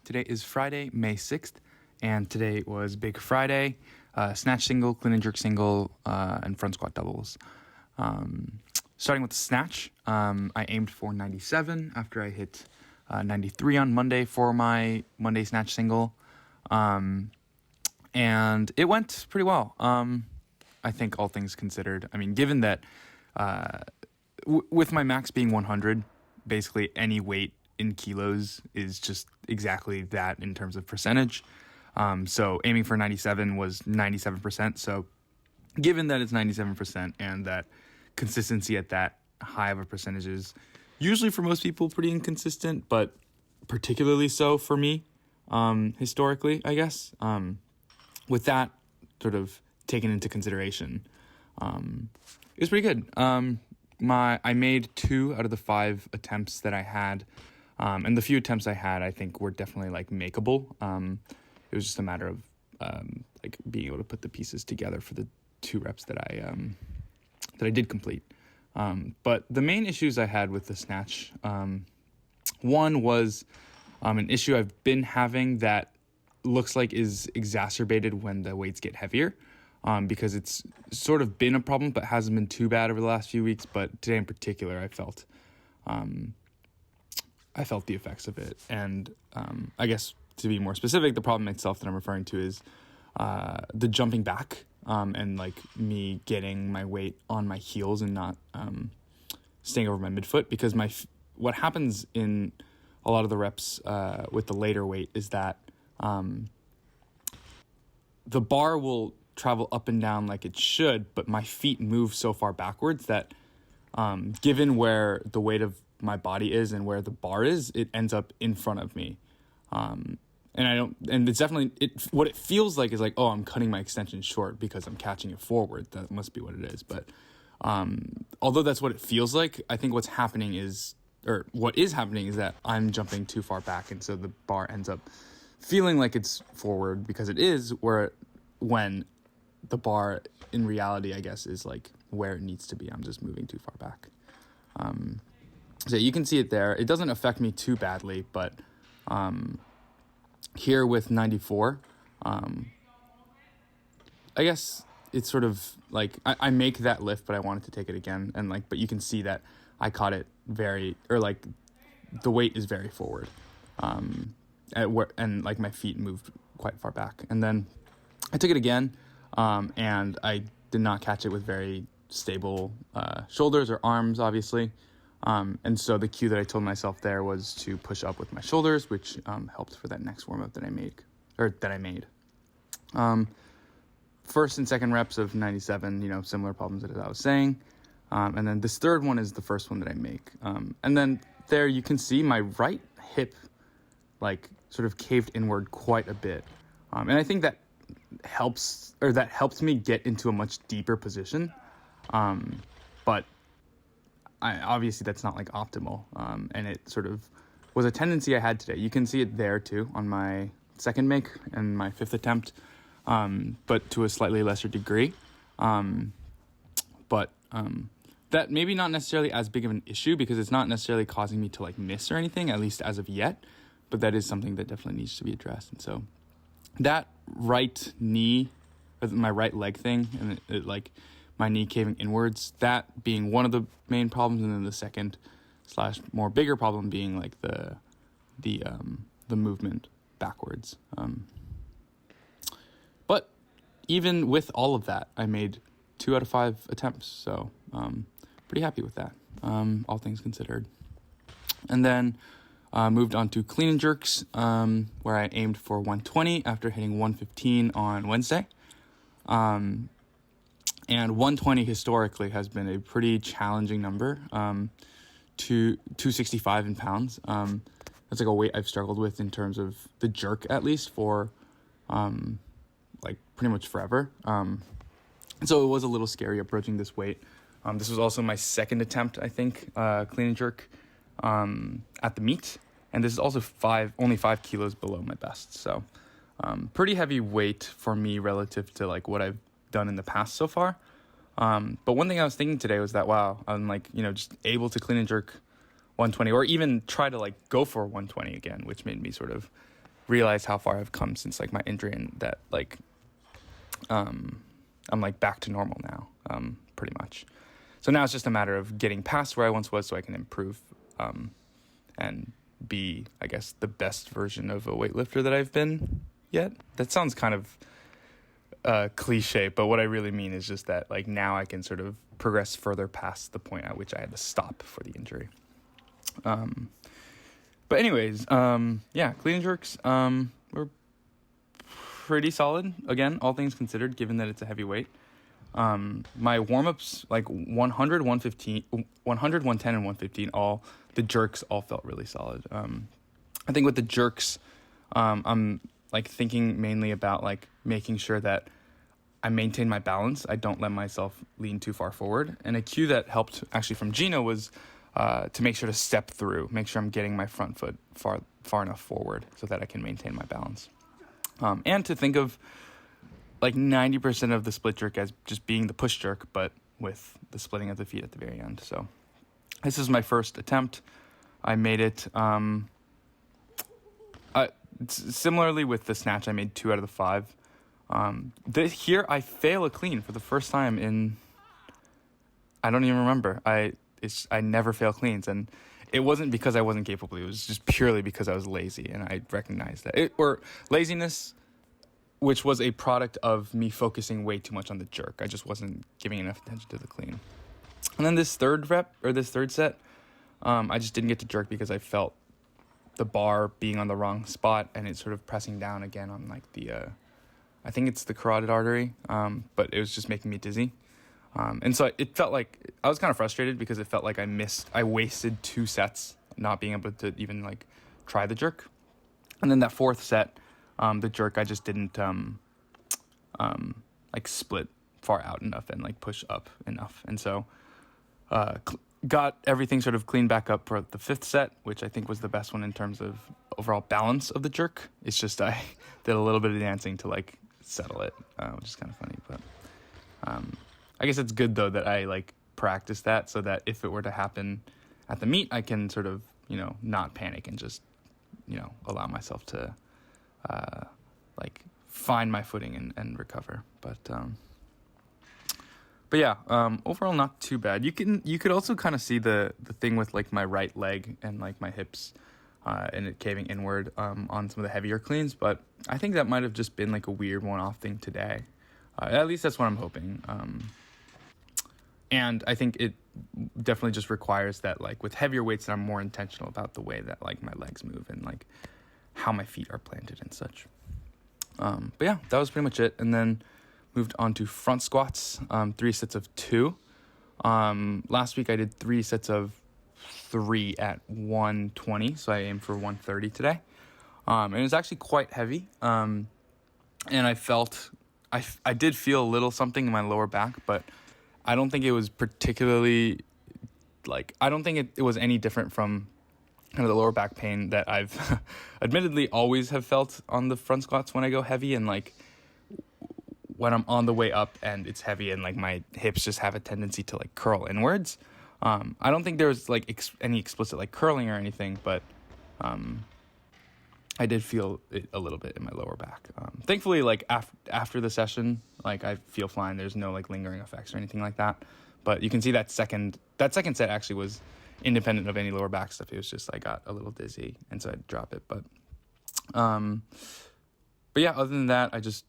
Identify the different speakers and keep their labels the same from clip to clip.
Speaker 1: Today is Friday, May 6th, and today was Big Friday, snatch single, clean and jerk single, and front squat doubles. Starting with the snatch, I aimed for 97 after I hit 93 on Monday for my Monday snatch single, and it went pretty well. I think all things considered. I mean, given that with my max being 100, basically any weight in kilos is just exactly that in terms of percentage. So aiming for 97 was 97%. So given that it's 97% and that consistency at that high of a percentage is usually for most people pretty inconsistent, but particularly so for me, historically, I guess. With that sort of taken into consideration, it was pretty good. I made 2 out of the 5 attempts that I had, and the few attempts I had, I think, were definitely like makeable. It was just a matter of like being able to put the pieces together for the 2 reps that I did complete. But the main issues I had with the snatch, one was an issue I've been having that looks like is exacerbated when the weights get heavier, because it's sort of been a problem but hasn't been too bad over the last few weeks. But today in particular, I felt the effects of it. And I guess to be more specific, the problem itself that I'm referring to is the jumping back and like me getting my weight on my heels and not staying over my midfoot, because what happens in a lot of the reps with the later weight is that the bar will travel up and down like it should, but my feet move so far backwards that given where the weight of my body is and where the bar is, it ends up in front of me. And it's definitely, what it feels like is like, oh, I'm cutting my extension short because I'm catching it forward. That must be what it is. But although that's what it feels like, I think what is happening is that I'm jumping too far back. And so the bar ends up feeling like it's forward because it is, when the bar in reality, I guess, is like where it needs to be. I'm just moving too far back. So you can see it there. It doesn't affect me too badly, but here with 94, I guess it's sort of like I make that lift, but I wanted to take it again, and but you can see that I caught it the weight is very forward, and my feet moved quite far back, and then I took it again, and I did not catch it with very stable shoulders or arms, obviously. And so the cue that I told myself there was to push up with my shoulders, which helped for that next warm up that I made. First and second reps of 97, similar problems as I was saying. And then this third one is the first one that I make. And then there you can see my right hip sort of caved inward quite a bit. And I think that helped me get into a much deeper position. But obviously that's not optimal, and it sort of was a tendency I had today. You can see it there too on my second make and my 5th attempt, but to a slightly lesser degree. But that maybe not necessarily as big of an issue because it's not necessarily causing me to miss or anything, at least as of yet, but that is something that definitely needs to be addressed. And so that right knee, or my right leg thing, and it my knee caving inwards, that being one of the main problems, and then the second / more bigger problem being the movement backwards. But even with all of that, I made 2 out of 5 attempts, so pretty happy with that, all things considered. And then moved on to clean and jerks, where I aimed for 120 after hitting 115 on Wednesday. And 120 historically has been a pretty challenging number, to 265 in pounds. That's a weight I've struggled with in terms of the jerk, at least for pretty much forever. So it was a little scary approaching this weight. This was also my second attempt, I think, clean and jerk at the meet. And this is also only 5 kilos below my best. So pretty heavy weight for me relative to what I've done in the past so far. But one thing I was thinking today was that, wow, I'm just able to clean and jerk 120, or even try to go for 120 again, which made me sort of realize how far I've come since like my injury, and that like I'm like back to normal now, pretty much. So now it's just a matter of getting past where I once was so I can improve and be, I guess, the best version of a weightlifter that I've been yet. That sounds kind of cliche, but what I really mean is just that like now I can sort of progress further past the point at which I had to stop for the injury. But anyways, yeah, clean and jerks were pretty solid, again, all things considered, given that it's a heavy weight. My warm-ups, like 100, 115, 100, 110, and 115, the jerks all felt really solid. I think with the jerks, I'm like thinking mainly about like making sure that I maintain my balance. I don't let myself lean too far forward. And a cue that helped actually from Gina was to make sure to step through, make sure I'm getting my front foot far enough forward so that I can maintain my balance. And to think of like 90% of the split jerk as just being the push jerk, but with the splitting of the feet at the very end. So this is my first attempt. I made it. Similarly with the snatch, I made 2 out of the 5. Here I fail a clean for the first time in, I don't even remember. I never fail cleans, and it wasn't because I wasn't capable. It was just purely because I was lazy, and I recognized that. Or laziness, which was a product of me focusing way too much on the jerk. I just wasn't giving enough attention to the clean. And then this third set, I just didn't get to jerk because I felt the bar being on the wrong spot and it sort of pressing down again on like I think it's the carotid artery, but it was just making me dizzy. And so it felt like I was kind of frustrated because it felt like I wasted 2 sets not being able to even like try the jerk. And then that 4th set, the jerk, I just didn't like split far out enough and like push up enough. And so got everything sort of cleaned back up for the 5th set, which I think was the best one in terms of overall balance of the jerk. It's just I did a little bit of dancing to like settle it, which is kind of funny. But I guess it's good though that I like practice that so that if it were to happen at the meet, I can sort of, not panic and just, allow myself to like find my footing and recover. But yeah, overall not too bad. You could also kind of see the thing with like my right leg and like my hips and it caving inward on some of the heavier cleans, but I think that might have just been like a weird one-off thing today. At least that's what I'm hoping. And I think it definitely just requires that like with heavier weights that I'm more intentional about the way that like my legs move and like how my feet are planted and such. But yeah, that was pretty much it. And then moved on to front squats, 3 sets of 2. Last week I did 3 sets of 3 at 120, so I aimed for 130 today. And it was actually quite heavy. And I did feel a little something in my lower back, but I don't think it was particularly, like, I don't think it was any different from kind of the lower back pain that I've admittedly always have felt on the front squats when I go heavy, and like when I'm on the way up and it's heavy and like my hips just have a tendency to like curl inwards. I don't think there was like any explicit like curling or anything, but I did feel it a little bit in my lower back. Thankfully, like after the session, like I feel fine. There's no like lingering effects or anything like that. But you can see that second set actually was independent of any lower back stuff. It was just I got a little dizzy and so I'd drop it. But yeah, other than that, I just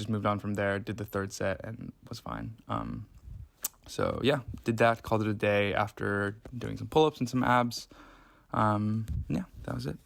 Speaker 1: moved on from there, did the 3rd set and was fine. So yeah, did that, called it a day after doing some pull-ups and some abs. Yeah, that was it.